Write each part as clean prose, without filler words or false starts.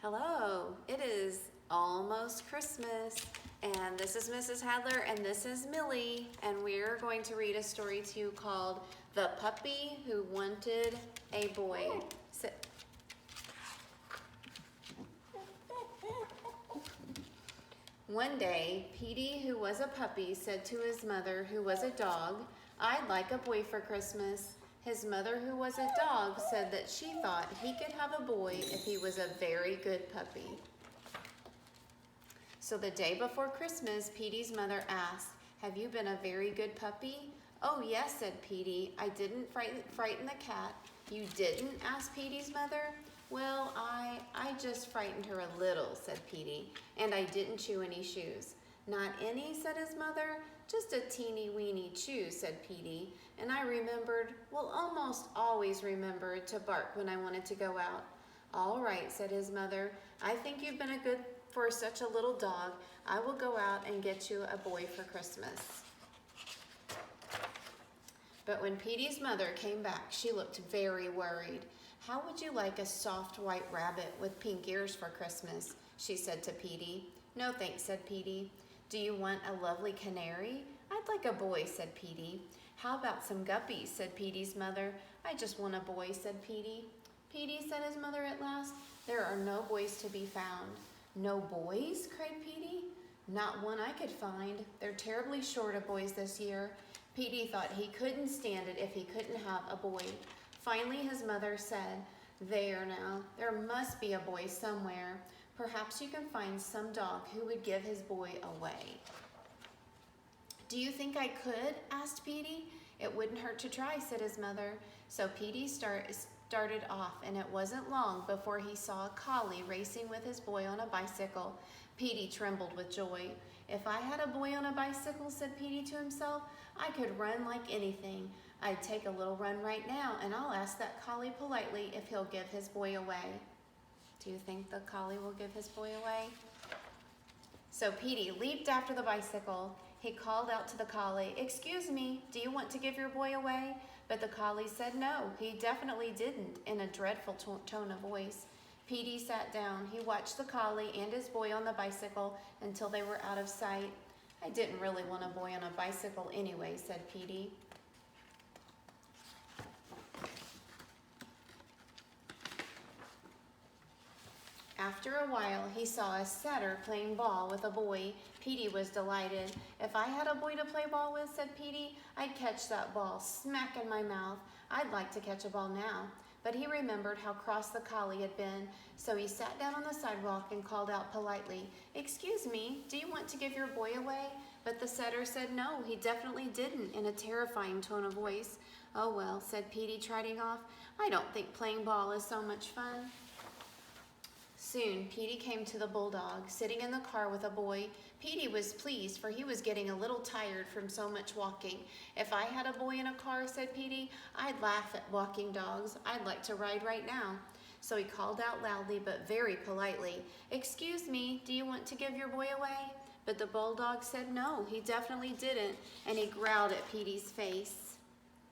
Hello, it is almost Christmas, and this is Mrs. Hadler, and this is Millie, and we're going to read a story to you called The Puppy Who Wanted a Boy. Sit. One day, Petey, who was a puppy, said to his mother, who was a dog, "I'd like a boy for Christmas." His mother, who was a dog, said that she thought he could have a boy if he was a very good puppy. So the day before Christmas, Petey's mother asked, "Have you been a very good puppy?" "Oh, yes," said Petey. "I didn't frighten the cat." "You didn't?" asked Petey's mother. "Well, I just frightened her a little," said Petey, "and I didn't chew any shoes." "Not any?" said his mother. "Just a teeny weeny chew," said Petey. "And I remembered, almost always remembered to bark when I wanted to go out." "All right," said his mother. "I think you've been a good for such a little dog. I will go out and get you a boy for Christmas." But when Petey's mother came back, she looked very worried. "How would you like a soft white rabbit with pink ears for Christmas?" she said to Petey. "No thanks," said Petey. "Do you want a lovely canary?" "I'd like a boy," said Petey. "How about some guppies?" said Petey's mother. "I just want a boy," said Petey. "Petey," said his mother at last, "there are no boys to be found." "No boys?" cried Petey. "Not one I could find. They're terribly short of boys this year." Petey thought he couldn't stand it if he couldn't have a boy. Finally, his mother said, "There now, there must be a boy somewhere. Perhaps you can find some dog who would give his boy away." "Do you think I could?" asked Petey. "It wouldn't hurt to try," said his mother. So Petey started off, and it wasn't long before he saw a collie racing with his boy on a bicycle. Petey trembled with joy. "If I had a boy on a bicycle," said Petey to himself, "I could run like anything. I'd take a little run right now, and I'll ask that collie politely if he'll give his boy away." Do you think the collie will give his boy away? So Petey leaped after the bicycle. He called out to the collie, "Excuse me, do you want to give your boy away?" But the collie said no, he definitely didn't, in a dreadful tone of voice. Petey sat down. He watched the collie and his boy on the bicycle until they were out of sight. "I didn't really want a boy on a bicycle anyway," said Petey. After a while, he saw a setter playing ball with a boy. Petey was delighted. "If I had a boy to play ball with," said Petey, "I'd catch that ball smack in my mouth. I'd like to catch a ball now." But he remembered how cross the collie had been, so he sat down on the sidewalk and called out politely, "Excuse me, do you want to give your boy away?" But the setter said no, he definitely didn't, in a terrifying tone of voice. "Oh well," said Petey, trotting off. "I don't think playing ball is so much fun." Soon, Petey came to the bulldog, sitting in the car with a boy. Petey was pleased, for he was getting a little tired from so much walking. "If I had a boy in a car," said Petey, "I'd laugh at walking dogs. I'd like to ride right now." So he called out loudly but very politely, "Excuse me, do you want to give your boy away?" But the bulldog said no, he definitely didn't, and he growled at Petey's face.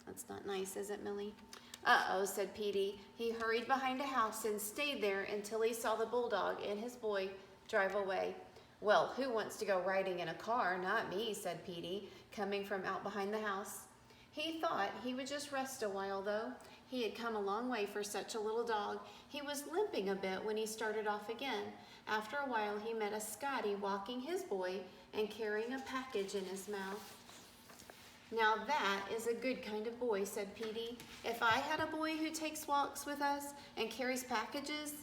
That's not nice, is it, Millie? "Uh-oh," said Petey. He hurried behind a house and stayed there until he saw the bulldog and his boy drive away. "Well, who wants to go riding in a car? Not me," said Petey, coming from out behind the house. He thought he would just rest a while, though. He had come a long way for such a little dog. He was limping a bit when he started off again. After a while, he met a Scotty walking his boy and carrying a package in his mouth. "Now that is a good kind of boy," said Petey. "If I had a boy who takes walks with us and carries packages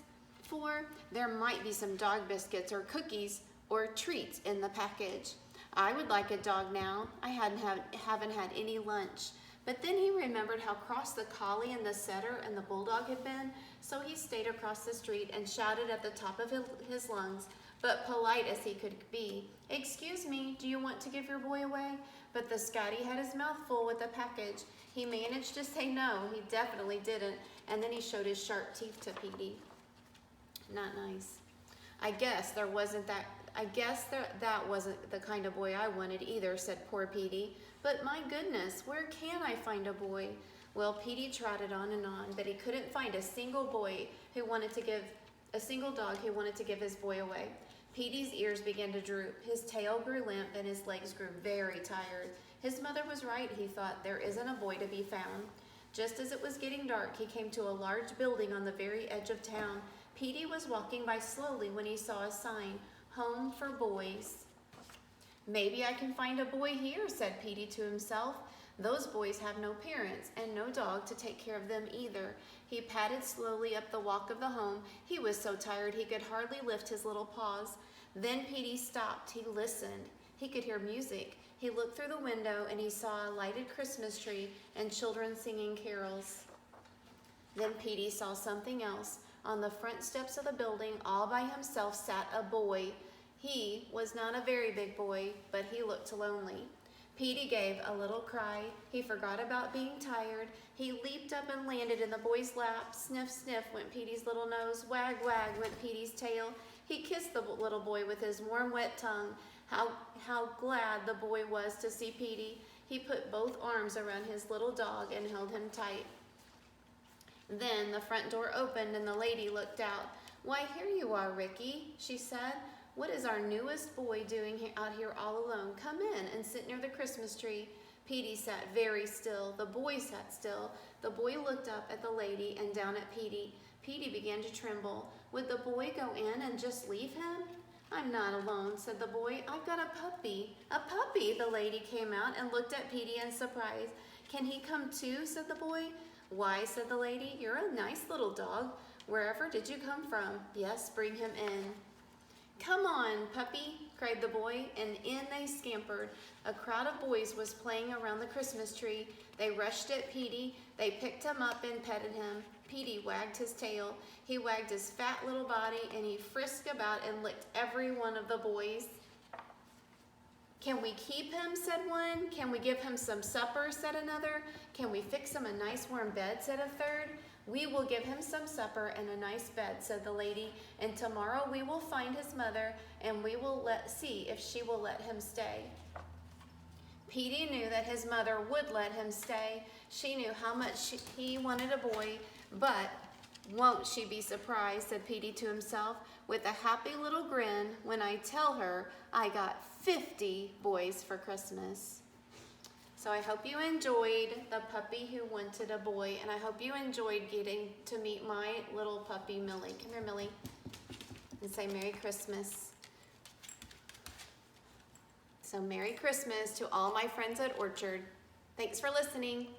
there might be some dog biscuits or cookies or treats in the package. I would like a dog now. I haven't had any lunch." But then he remembered how cross the collie and the setter and the bulldog had been, so he stayed across the street and shouted at the top of his lungs, but polite as he could be, "Excuse me, do you want to give your boy away?" But the Scotty had his mouth full with the package. He managed to say no, he definitely didn't, and then he showed his sharp teeth to Petey. Not nice. I guess that wasn't the kind of boy I wanted either," said poor Petey. "But my goodness, where can I find a boy?" Well, Petey trotted on and on, but he couldn't find a single boy who wanted to give a single dog who wanted to give his boy away. Petey's ears began to droop, his tail grew limp, and his legs grew very tired. His mother was right, he thought. There isn't a boy to be found. Just as it was getting dark, he came to a large building on the very edge of town. Petey was walking by slowly when he saw a sign, "Home for Boys." "Maybe I can find a boy here," said Petey to himself. "Those boys have no parents and no dog to take care of them either." He padded slowly up the walk of the home. He was so tired he could hardly lift his little paws. Then Petey stopped. He listened. He could hear music. He looked through the window and he saw a lighted Christmas tree and children singing carols. Then Petey saw something else. On the front steps of the building, all by himself, sat a boy. He was not a very big boy, but he looked lonely. Petey gave a little cry. He forgot about being tired. He leaped up and landed in the boy's lap. Sniff, sniff went Petey's little nose. Wag, wag went Petey's tail. He kissed the little boy with his warm, wet tongue. How glad the boy was to see Petey. He put both arms around his little dog and held him tight. Then the front door opened and the lady looked out. "Why, here you are, Ricky," she said. "What is our newest boy doing out here all alone? Come in and sit near the Christmas tree." Petey sat very still. The boy sat still. The boy looked up at the lady and down at Petey. Petey began to tremble. Would the boy go in and just leave him? "I'm not alone," said the boy. "I've got a puppy." "A puppy?" The lady came out and looked at Petey in surprise. "Can he come too?" said the boy. "Why," said the lady, "you're a nice little dog. Wherever did you come from?" "Yes, bring him in." "Come on, puppy," cried the boy, and in they scampered. A crowd of boys was playing around the Christmas tree. They rushed at Petey. They picked him up and petted him. Petey wagged his tail. He wagged his fat little body, and he frisked about and licked every one of the boys. "Can we keep him?" said one. "Can we give him some supper?" said another. "Can we fix him a nice warm bed?" said a third. "We will give him some supper and a nice bed," said the lady, "and tomorrow we will find his mother and we will see if she will let him stay." Petey knew that his mother would let him stay. She knew how much he wanted a boy, but won't she be surprised, said Petey to himself, with a happy little grin, when I tell her I got 50 boys for Christmas. So I hope you enjoyed The Puppy Who Wanted a Boy, and I hope you enjoyed getting to meet my little puppy, Millie. Come here, Millie, and say Merry Christmas. So Merry Christmas to all my friends at Orchard. Thanks for listening.